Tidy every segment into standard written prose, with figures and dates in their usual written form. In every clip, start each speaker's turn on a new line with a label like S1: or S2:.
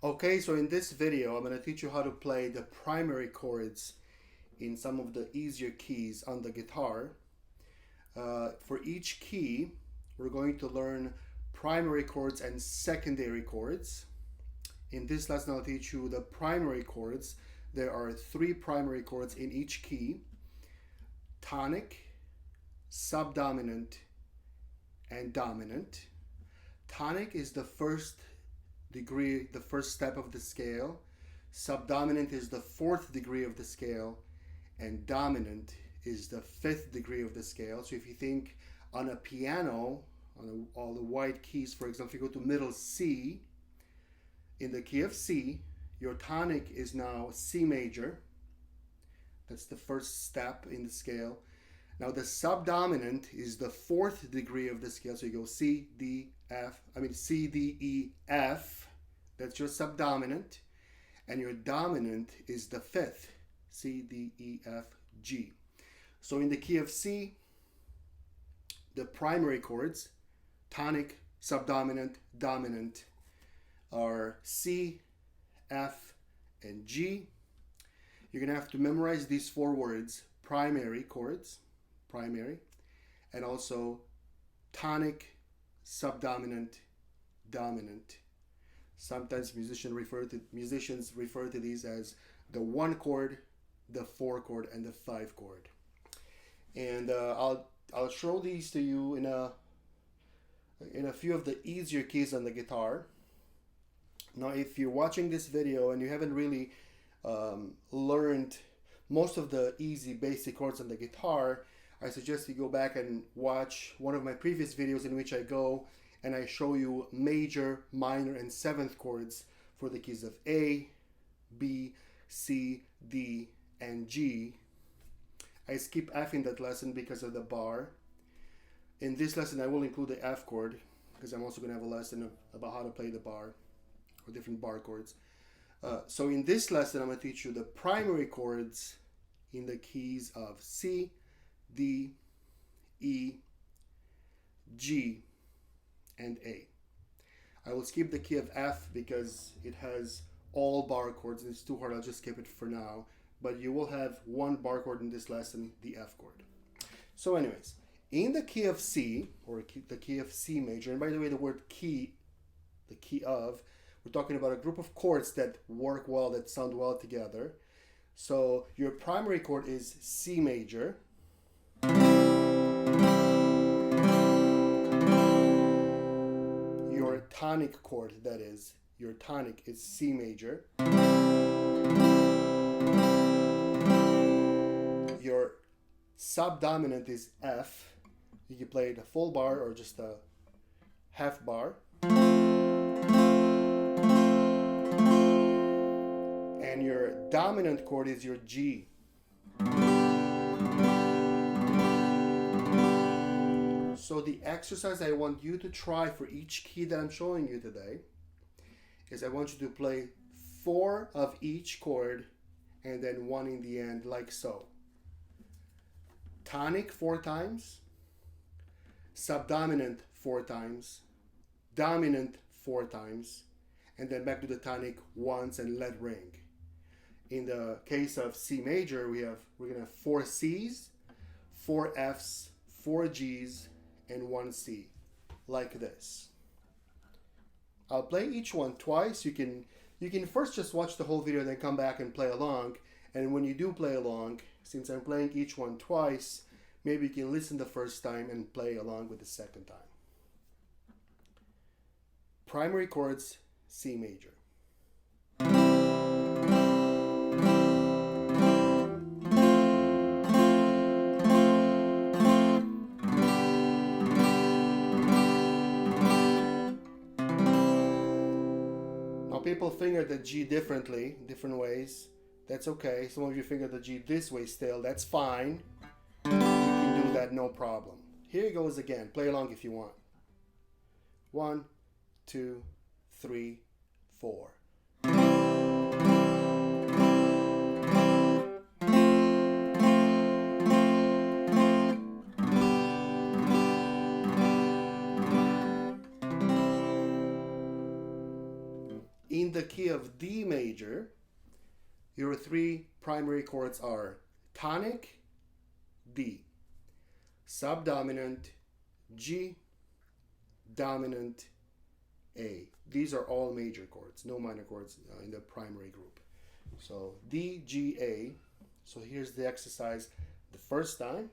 S1: Okay, so in this video, I'm going to teach you how to play the primary chords in some of the easier keys on the guitar. For each key, we're going to learn primary chords and secondary chords. In this lesson, I'll teach you the primary chords. There are 3 primary chords in each key: tonic, subdominant, and dominant. Tonic is the first degree, the first step of the scale. Subdominant is the 4th degree of the scale, and dominant is the 5th degree of the scale. So if you think on a piano, on all the white keys, for example, if you go to middle C, in the key of C, your tonic is now C major. That's the first step in the scale. Now the subdominant is the 4th degree of the scale. So you go C, D, C, D, E, F. That's your subdominant. And your dominant is the 5th, C, D, E, F, G. So in the key of C, the primary chords, tonic, subdominant, dominant, are C, F, and G. You're going to have to memorize these 4 words: primary chords, primary, and also tonic, subdominant, dominant. Sometimes musicians refer to these as the 1 chord, the 4 chord, and the 5 chord. And I'll show these to you in a few of the easier keys on the guitar. Now, if you're watching this video and you haven't really learned most of the easy basic chords on the guitar, I suggest you go back and watch one of my previous videos in which I go and I show you major, minor, and 7th chords for the keys of A, B, C, D, and G. I skip F in that lesson because of the bar. In this lesson, I will include the F chord because I'm also going to have a lesson about how to play the bar or different bar chords. So in this lesson, I'm going to teach you the primary chords in the keys of C, D, E, G, and A. I will skip the key of F because it has all bar chords and it's too hard. I'll just skip it for now. But you will have 1 bar chord in this lesson, the F chord. So anyways, in the key of C, or the key of C major, and by the way, the word key, the key of, we're talking about a group of chords that work well, that sound well together. So your primary chord is C major. Your tonic chord, that is, your tonic is C major. Your subdominant is F. You can play the full bar or just a half bar. And your dominant chord is your G. So the exercise I want you to try for each key that I'm showing you today is I want you to play 4 of each chord and then 1 in the end, like so. Tonic 4 times, subdominant 4 times, dominant 4 times, and then back to the tonic once and let ring. In the case of C major, we're gonna have 4 C's, 4 F's, 4 G's, and 1 C, like this. I'll play each one twice. You can first just watch the whole video, then come back and play along. And when you do play along, since I'm playing each one twice, maybe you can listen the first time and play along with the second time. Primary chords, C major. Now people finger the G differently, different ways. That's okay. Some of you finger the G this way still. That's fine. You can do that, no problem. Here it goes again. Play along if you want. 1, 2, 3, 4. the key of D major, your three primary chords are tonic, D, subdominant, G, dominant, A. These are all major chords, no minor chords in the primary group. So D, G, A. So here's the exercise the first time.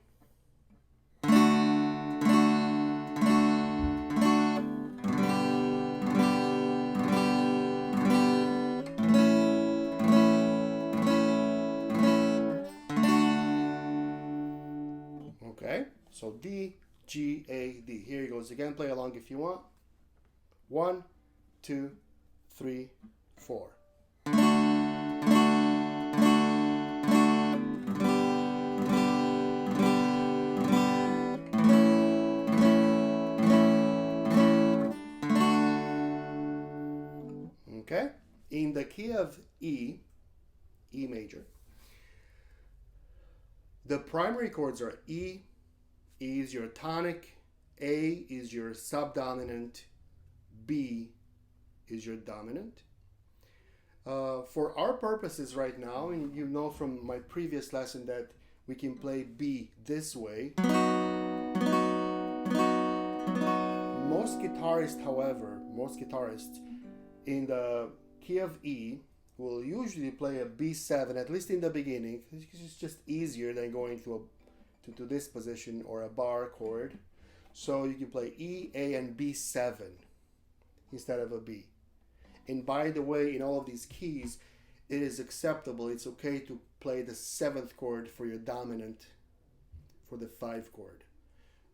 S1: Okay, so D, G, A, D. Here it goes again. Play along if you want. 1, 2, 3, 4. Okay, in the key of E, E major, the primary chords are E. E is your tonic, A is your subdominant, B is your dominant. For our purposes right now, and you know from my previous lesson that we can play B this way. Most guitarists, however, in the key of E will usually play a B7, at least in the beginning. It's just easier than going to this position or a bar chord. So you can play E, A, and B7 instead of a B. And by the way, in all of these keys, it is acceptable. It's okay to play the 7th chord for your dominant for the 5 chord.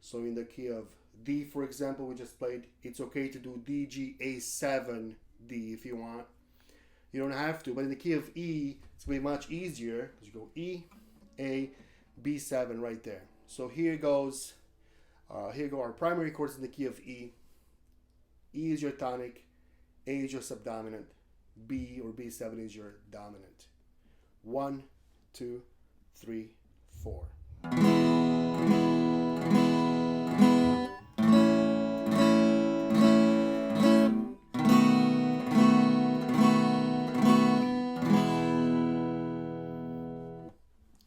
S1: So in the key of D, for example, we just played, it's okay to do D, G, A7, D if you want. You don't have to, but in the key of E, it's going to be much easier because you go E, A, B7 right there. So here goes, here go our primary chords in the key of E. E is your tonic, A is your subdominant, B or B7 is your dominant. 1, 2, 3, 4.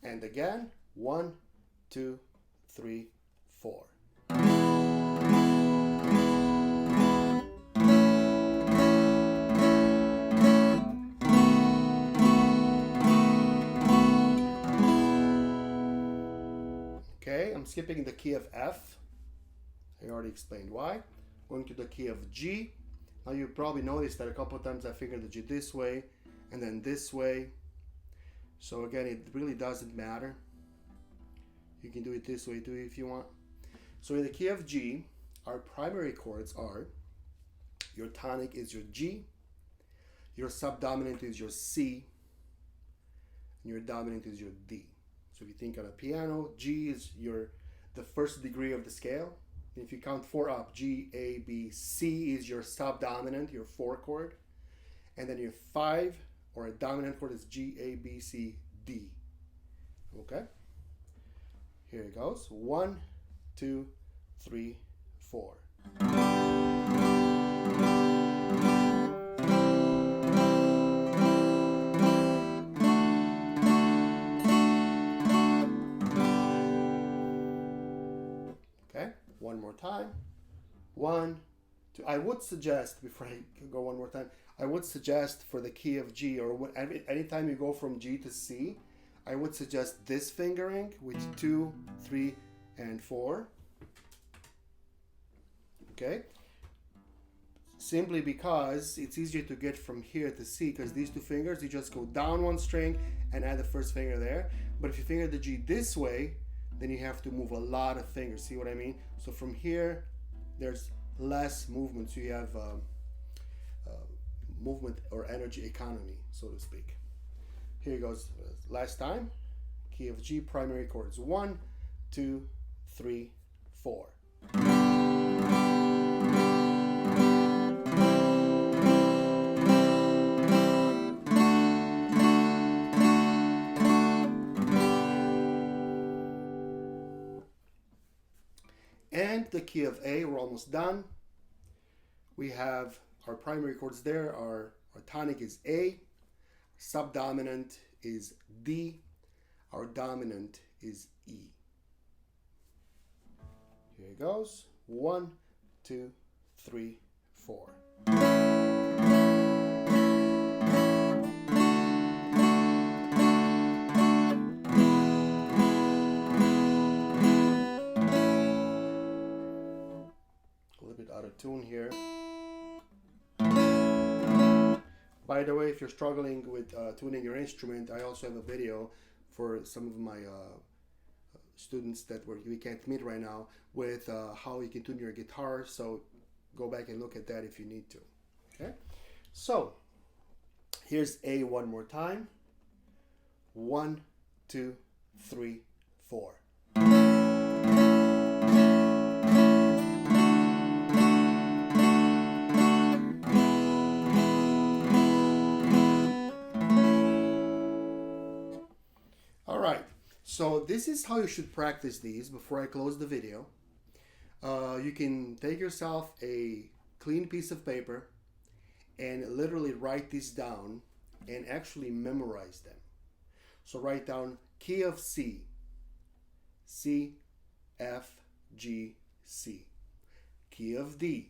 S1: And again, 1, 2, 3, 4. Okay, I'm skipping the key of F. I already explained why. Going to the key of G. Now you probably noticed that a couple of times I fingered the G this way and then this way. So again, it really doesn't matter. You can do it this way too if you want. So in the key of G, our primary chords are, your tonic is your G, your subdominant is your C, and your dominant is your D. So if you think on a piano, G is the first degree of the scale. If you count 4 up, G, A, B, C is your subdominant, your 4 chord. And then your 5 or a dominant chord is G, A, B, C, D. Okay? Here it goes. 1, 2, 3, 4. Okay, one more time. 1, 2. I would suggest, before I go one more time, I would suggest for the key of G, or anytime you go from G to C, I would suggest this fingering with 2, 3, and 4. Okay? Simply because it's easier to get from here to C, because these 2 fingers, you just go down 1 string and add the first finger there. But if you finger the G this way, then you have to move a lot of fingers. See what I mean? So from here, there's less movement. So you have movement or energy economy, so to speak. Here goes last time. Key of G, primary chords. 1, 2, 3, 4. And the key of A, we're almost done. We have our primary chords there are Our tonic is A, subdominant is D, our dominant is E. Here it goes. 1, 2, 3, 4. A little bit out of tune here. By the way, if you're struggling with tuning your instrument, I also have a video for some of my students that we can't meet right now with how you can tune your guitar. So go back and look at that if you need to. Okay, so here's A one more time. 1, 2, 3, 4. All right, so this is how you should practice these before I close the video. You can take yourself a clean piece of paper and literally write these down and actually memorize them. So write down key of C, C, F, G, C. Key of D,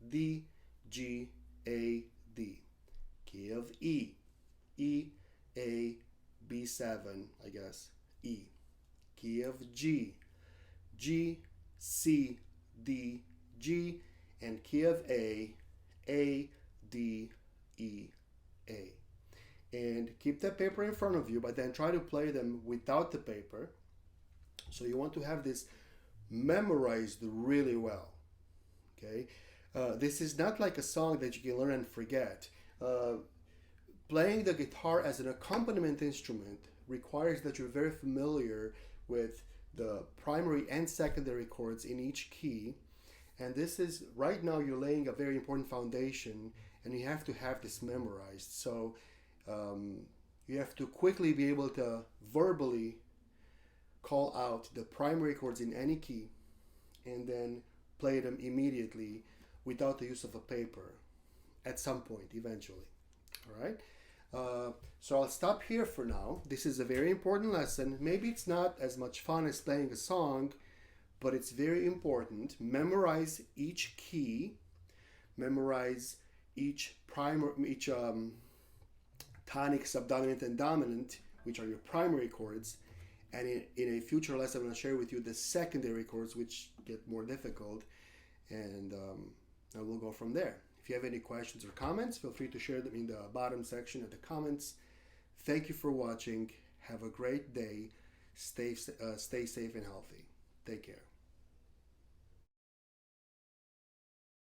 S1: D, G, A, D. Key of E, E, A, B7, I guess, E. Key of G, G, C, D, G, and key of A, A, D, E, A. And keep that paper in front of you, but then try to play them without the paper. So you want to have this memorized really well, okay? This is not like a song that you can learn and forget. Playing the guitar as an accompaniment instrument requires that you're very familiar with the primary and secondary chords in each key. And this is, right now you're laying a very important foundation and you have to have this memorized. So you have to quickly be able to verbally call out the primary chords in any key and then play them immediately without the use of a paper at some point eventually. All right. So I'll stop here for now. This is a very important lesson. Maybe it's not as much fun as playing a song, but it's very important. Memorize each key, memorize each tonic, subdominant, and dominant, which are your primary chords. And in a future lesson, I'm going to share with you the secondary chords, which get more difficult, and we'll go from there. If you have any questions or comments, feel free to share them in the bottom section of the comments. Thank you for watching. Have a great day. Stay safe and healthy. Take care.